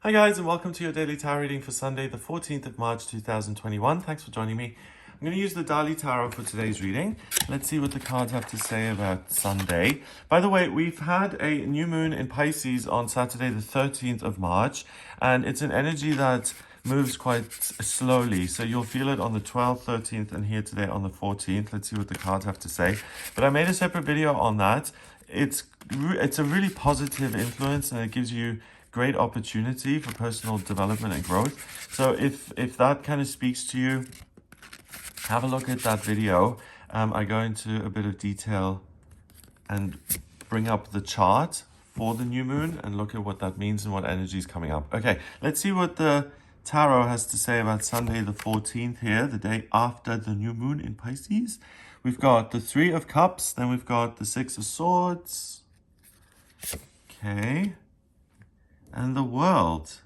Hi guys, and welcome to your daily tarot reading for Sunday, the 14th of March 2021. Thanks for joining me. I'm going to use the Dali Tarot for today's reading. Let's see what the cards have to say about Sunday. By the way, we've had a new moon in Pisces on Saturday, the 13th of March, and it's an energy that moves quite slowly. So you'll feel it on the 12th, 13th, and here today on the 14th. Let's see what the cards have to say. But I made a separate video on that. It's a really positive influence, and it gives you great opportunity for personal development and growth. So if that kind of speaks to you, have a look at that video. I go into a bit of detail and bring up the chart for the new moon and look at what that means and what energy is coming up. Okay, let's see what the tarot has to say about Sunday the 14th here, the day after the new moon in Pisces. We've got the Three of Cups, then we've got the Six of Swords. Okay. And the World.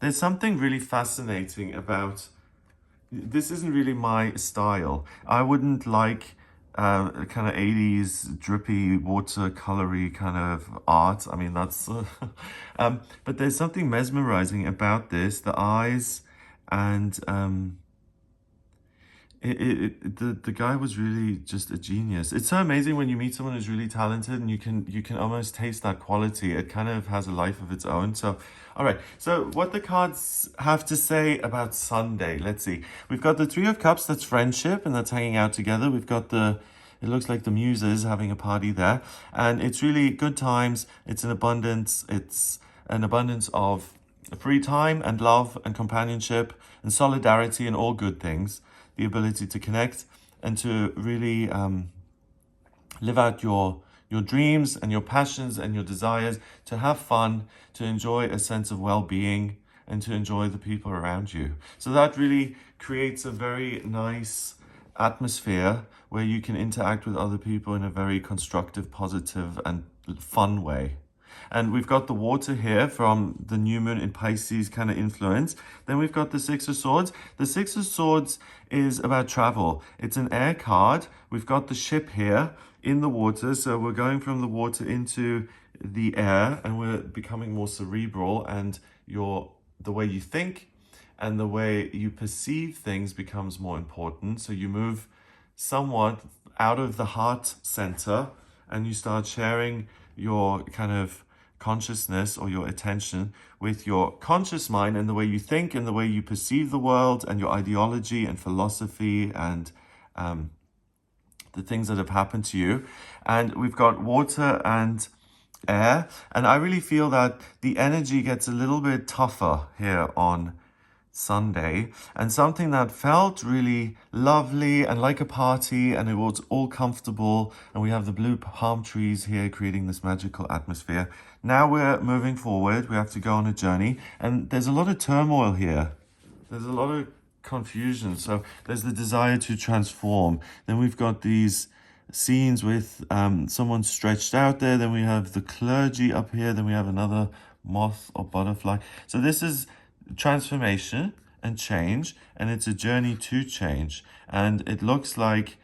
There's something really fascinating about, this isn't really my style. I wouldn't like kind of 80s drippy watercolory kind of art. I mean, that's, but there's something mesmerizing about this, the eyes, and the guy was really just a genius. It's so amazing when you meet someone who's really talented and you can almost taste that quality. It kind of has a life of its own. So, all right. So what the cards have to say about Sunday. Let's see. We've got the Three of Cups. That's friendship and that's hanging out together. We've got it looks like the muses having a party there. And it's really good times. It's an abundance. It's an abundance of free time and love and companionship and solidarity and all good things. The ability to connect and to really live out your dreams and your passions and your desires, to have fun, to enjoy a sense of well-being, and to enjoy the people around you. So that really creates a very nice atmosphere where you can interact with other people in a very constructive, positive, and fun way. And we've got the water here from the new moon in Pisces kind of influence. Then we've got the Six of Swords. The Six of Swords is about travel. It's an air card. We've got the ship here in the water. So we're going from the water into the air and we're becoming more cerebral, and the way you think and the way you perceive things becomes more important. So you move somewhat out of the heart center and you start sharing your kind of consciousness or your attention with your conscious mind and the way you think and the way you perceive the world and your ideology and philosophy and the things that have happened to you. And we've got water and air, and I really feel that the energy gets a little bit tougher here on Sunday, and something that felt really lovely and like a party, and it was all comfortable, and we have the blue palm trees here creating this magical atmosphere. Now we're moving forward. We have to go on a journey, and there's a lot of turmoil here. There's a lot of confusion. So there's the desire to transform. Then we've got these scenes with someone stretched out there. Then we have the clergy up here. Then we have another moth or butterfly. So this is transformation and change, and it's a journey to change, and it looks like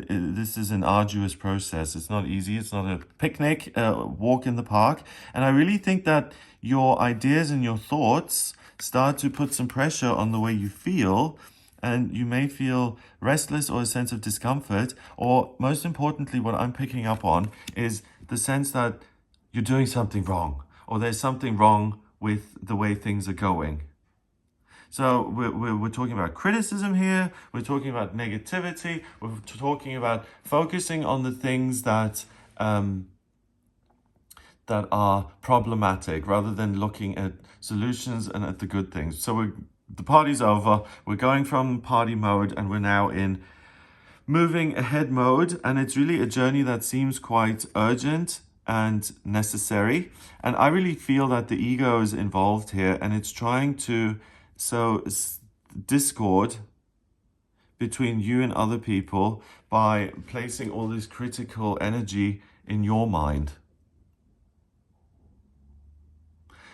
this is an arduous process. It's not easy. It's not a picnic, walk in the park. And I really think that your ideas and your thoughts start to put some pressure on the way you feel, and you may feel restless or a sense of discomfort, or most importantly, what I'm picking up on is the sense that you're doing something wrong, or there's something wrong with the way things are going. So we're talking about criticism here, we're talking about negativity, we're talking about focusing on the things that are problematic rather than looking at solutions and at the good things. So the party's over, we're going from party mode and we're now in moving ahead mode, and it's really a journey that seems quite urgent and necessary. And I really feel that the ego is involved here, and it's trying to sow discord between you and other people by placing all this critical energy in your mind.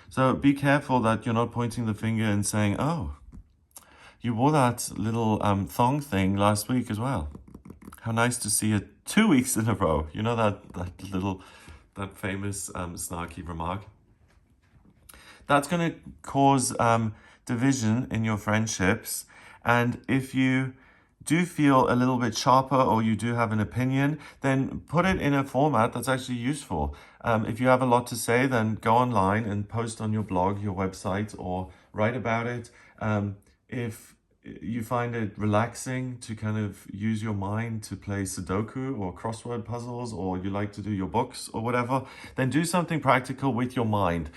So be careful that you're not pointing the finger and saying, oh, you wore that little thong thing last week as well. How nice to see it 2 weeks in a row. You know, that that famous snarky remark. That's going to cause division in your friendships. And if you do feel a little bit sharper or you do have an opinion, then put it in a format that's actually useful. If you have a lot to say, then go online and post on your blog, your website, or write about it. If you find it relaxing to kind of use your mind to play Sudoku or crossword puzzles, or you like to do your books or whatever, then do something practical with your mind.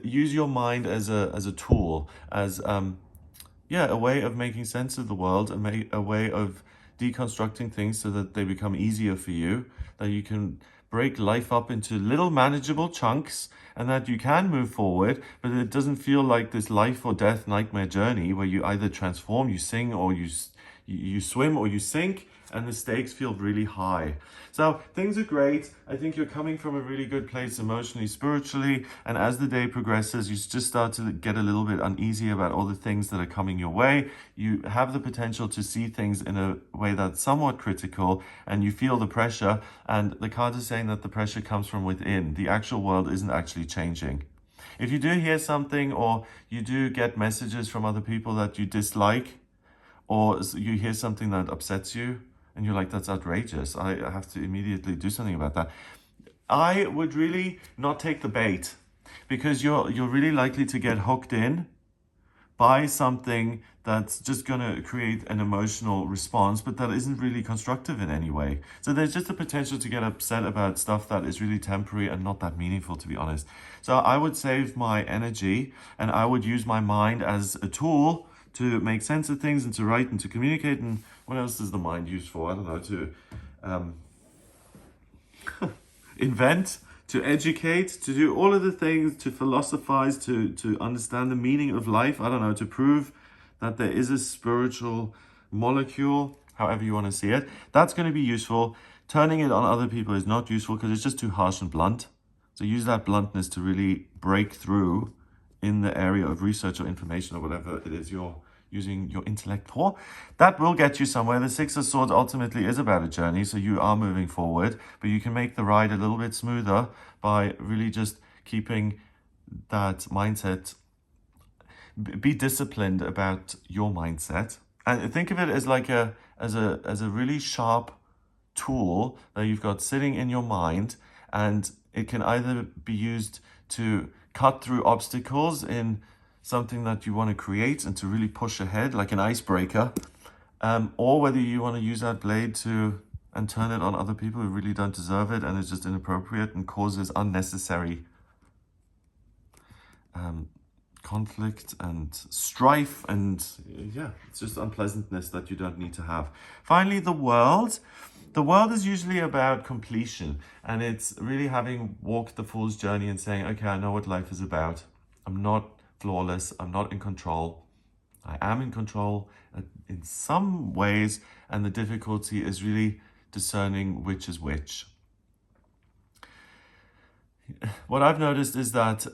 Use your mind as a tool, as a way of making sense of the world, and a way of deconstructing things so that they become easier for you, that you can break life up into little manageable chunks, and that you can move forward, but it doesn't feel like this life or death nightmare journey where you either transform, you sing, or you swim, or you sink, and the stakes feel really high. So things are great. I think you're coming from a really good place emotionally, spiritually, and as the day progresses, you just start to get a little bit uneasy about all the things that are coming your way. You have the potential to see things in a way that's somewhat critical, and you feel the pressure, and the cards are saying that the pressure comes from within. The actual world isn't actually changing. If you do hear something, or you do get messages from other people that you dislike, or you hear something that upsets you, and you're like, that's outrageous, I have to immediately do something about that, I would really not take the bait, because you're really likely to get hooked in by something that's just going to create an emotional response, but that isn't really constructive in any way. So there's just a potential to get upset about stuff that is really temporary and not that meaningful, to be honest. So I would save my energy, and I would use my mind as a tool to make sense of things, and to write, and to communicate. And what else is the mind used for? I don't know, to invent, to educate, to do all of the things, to philosophize, to understand the meaning of life. I don't know, to prove that there is a spiritual molecule, however you want to see it. That's going to be useful. Turning it on other people is not useful, because it's just too harsh and blunt. So use that bluntness to really break through in the area of research or information, or whatever it is you're using your intellect for. That will get you somewhere. The Six of Swords ultimately is about a journey, so you are moving forward, but you can make the ride a little bit smoother by really just keeping that mindset. Be disciplined about your mindset, and think of it as like a really sharp tool that you've got sitting in your mind, and it can either be used to cut through obstacles in something that you want to create and to really push ahead, like an icebreaker, or whether you want to use that blade and turn it on other people who really don't deserve it, and it's just inappropriate and causes unnecessary conflict and strife, and it's just unpleasantness that you don't need to have. Finally, the world. The world is usually about completion, and it's really having walked the fool's journey and saying, okay, I know what life is about. I'm not flawless. I'm not in control. I am in control in some ways, and the difficulty is really discerning which is which. What I've noticed is that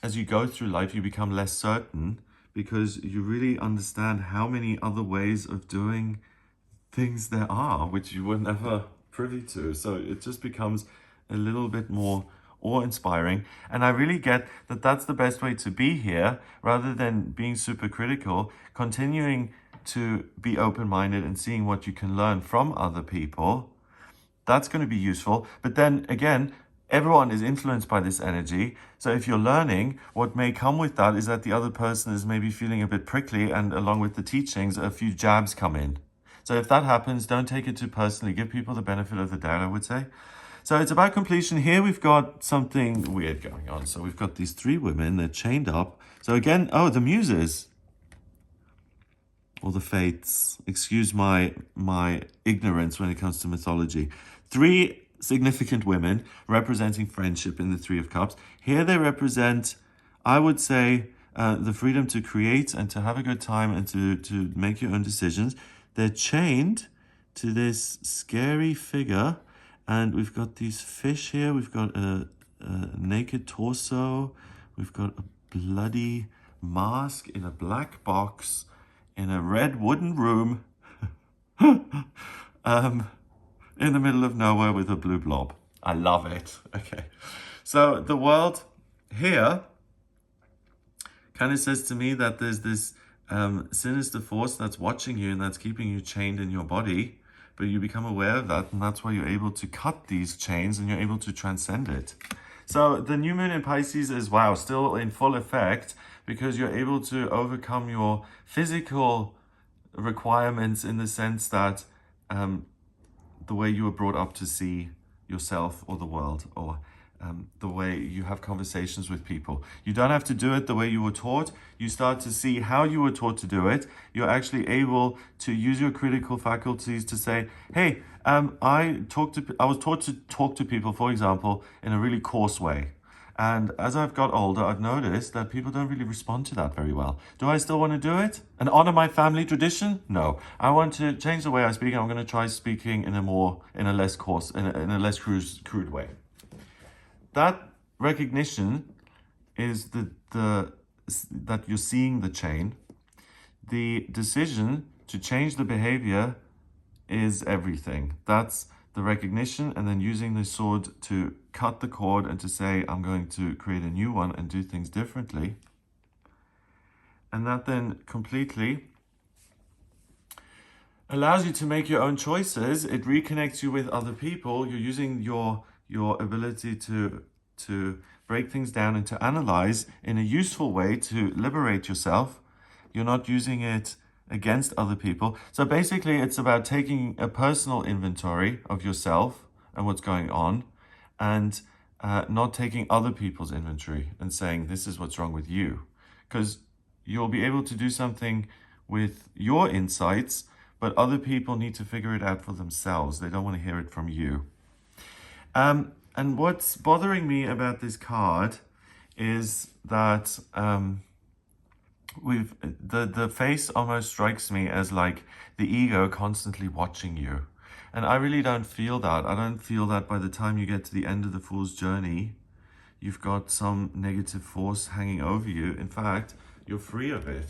as you go through life, you become less certain, because you really understand how many other ways of doing things there are, which you were never privy to. So it just becomes a little bit more awe-inspiring. And I really get that that's the best way to be here, rather than being super critical, continuing to be open-minded and seeing what you can learn from other people. That's going to be useful. But then again, everyone is influenced by this energy. So if you're learning, what may come with that is that the other person is maybe feeling a bit prickly, and along with the teachings, a few jabs come in. So if that happens, don't take it too personally. Give people the benefit of the doubt, I would say. So it's about completion. Here we've got something weird going on. So we've got these three women, they're chained up. So again, the muses. Or the fates. Excuse my ignorance when it comes to mythology. Three significant women representing friendship in the Three of Cups. Here they represent, I would say, the freedom to create and to have a good time and to make your own decisions. They're chained to this scary figure, and we've got these fish here. We've got a naked torso. We've got a bloody mask in a black box in a red wooden room in the middle of nowhere with a blue blob. I love it. Okay. So the world here kind of says to me that there's this sinister force that's watching you and that's keeping you chained in your body, but you become aware of that, and that's why you're able to cut these chains and you're able to transcend it. So the new moon in Pisces is, wow, still in full effect, because you're able to overcome your physical requirements in the sense that the way you were brought up to see yourself or the world, or the way you have conversations with people. You don't have to do it the way you were taught. You start to see how you were taught to do it. You're actually able to use your critical faculties to say, hey, I was taught to talk to people, for example, in a really coarse way. And as I've got older, I've noticed that people don't really respond to that very well. Do I still want to do it and honor my family tradition? No. I want to change the way I speak. I'm going to try speaking in a less crude way. That recognition is that you're seeing the chain. The decision to change the behavior is everything. That's the recognition, and then using the sword to cut the cord and to say, I'm going to create a new one and do things differently. And that then completely allows you to make your own choices. It reconnects you with other people. You're using your ability to break things down and to analyze in a useful way to liberate yourself. You're not using it against other people. So basically, it's about taking a personal inventory of yourself and what's going on, and not taking other people's inventory and saying, this is what's wrong with you. Because you'll be able to do something with your insights, but other people need to figure it out for themselves. They don't want to hear it from you. And what's bothering me about this card is that the face almost strikes me as like the ego constantly watching you. And I really don't feel that. I don't feel that by the time you get to the end of the Fool's Journey, you've got some negative force hanging over you. In fact, you're free of it.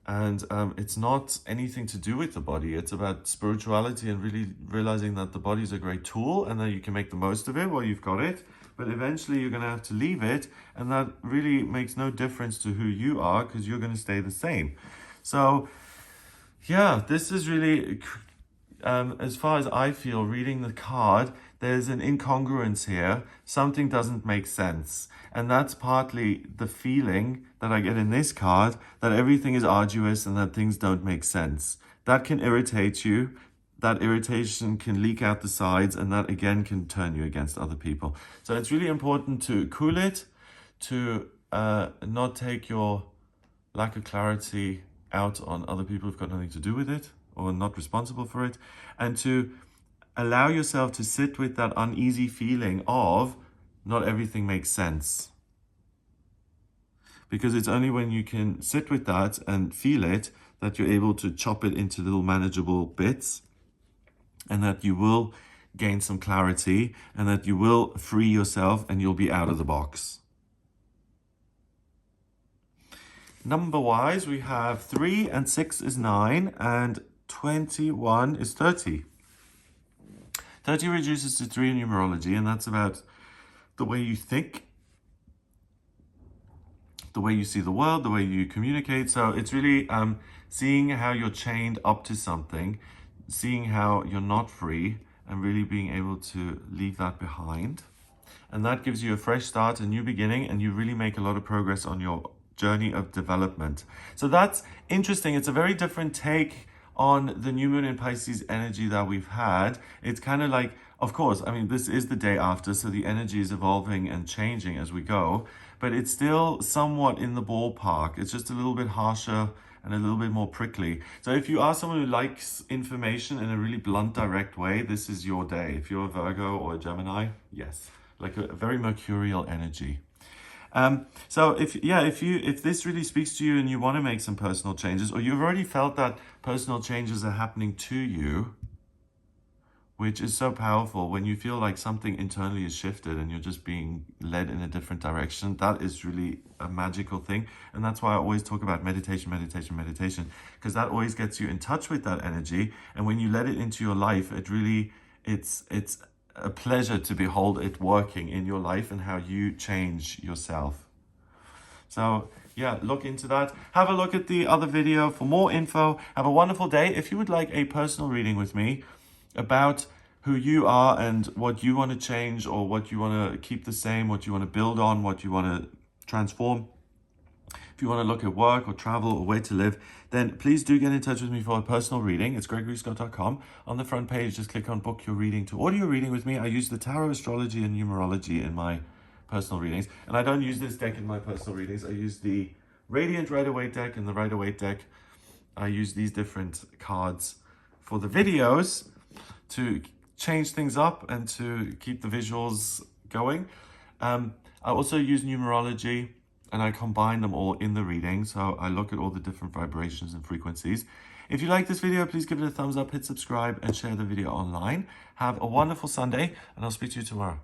And it's not anything to do with the body. It's about spirituality and really realizing that the body is a great tool and that you can make the most of it while you've got it. But eventually you're going to have to leave it. And that really makes no difference to who you are, because you're going to stay the same. So, yeah, this is really, as far as I feel, reading the card, there's an incongruence here. Something doesn't make sense. And that's partly the feeling that I get in this card, that everything is arduous and that things don't make sense. That can irritate you. That irritation can leak out the sides, and that again can turn you against other people. So it's really important to cool it, to not take your lack of clarity out on other people who've got nothing to do with it or not responsible for it, and to allow yourself to sit with that uneasy feeling of not everything makes sense. Because it's only when you can sit with that and feel it that you're able to chop it into little manageable bits, and that you will gain some clarity, and that you will free yourself and you'll be out of the box. Number-wise, we have 3 and 6 is 9, and 21 is 30. 30 reduces to 3 in numerology, and that's about the way you think, the way you see the world, the way you communicate. So it's really seeing how you're chained up to something, seeing how you're not free, and really being able to leave that behind. And that gives you a fresh start, a new beginning, and you really make a lot of progress on your journey of development. So that's interesting. It's a very different take on the new moon in Pisces energy that we've had. It's kind of like, of course, I mean, this is the day after, so the energy is evolving and changing as we go, but it's still somewhat in the ballpark. It's just a little bit harsher and a little bit more prickly. So if you are someone who likes information in a really blunt, direct way, this is your day. If you're a Virgo or a Gemini, yes, like a very mercurial energy. So if this really speaks to you and you want to make some personal changes, or you've already felt that personal changes are happening to you, which is so powerful when you feel like something internally is shifted and you're just being led in a different direction, that is really a magical thing. And that's why I always talk about meditation, because that always gets you in touch with that energy. And when you let it into your life, it really, it's a pleasure to behold it working in your life and how you change yourself. So yeah, look into that. Have a look at the other video for more info. Have a wonderful day. If you would like a personal reading with me about who you are and what you want to change or what you want to keep the same, what you want to build on, what you want to transform, if you want to look at work or travel or where to live, then please do get in touch with me for a personal reading. It's gregoryscott.com. On the front page, just click on book your reading to order your reading with me. I use the tarot, astrology, and numerology in my personal readings. And I don't use this deck in my personal readings. I use the Radiant Rider-Waite deck and the Rider-Waite deck. I use these different cards for the videos to change things up and to keep the visuals going. I also use numerology and I combine them all in the reading. So I look at all the different vibrations and frequencies. If you like this video, please give it a thumbs up, hit subscribe, and share the video online. Have a wonderful Sunday, and I'll speak to you tomorrow.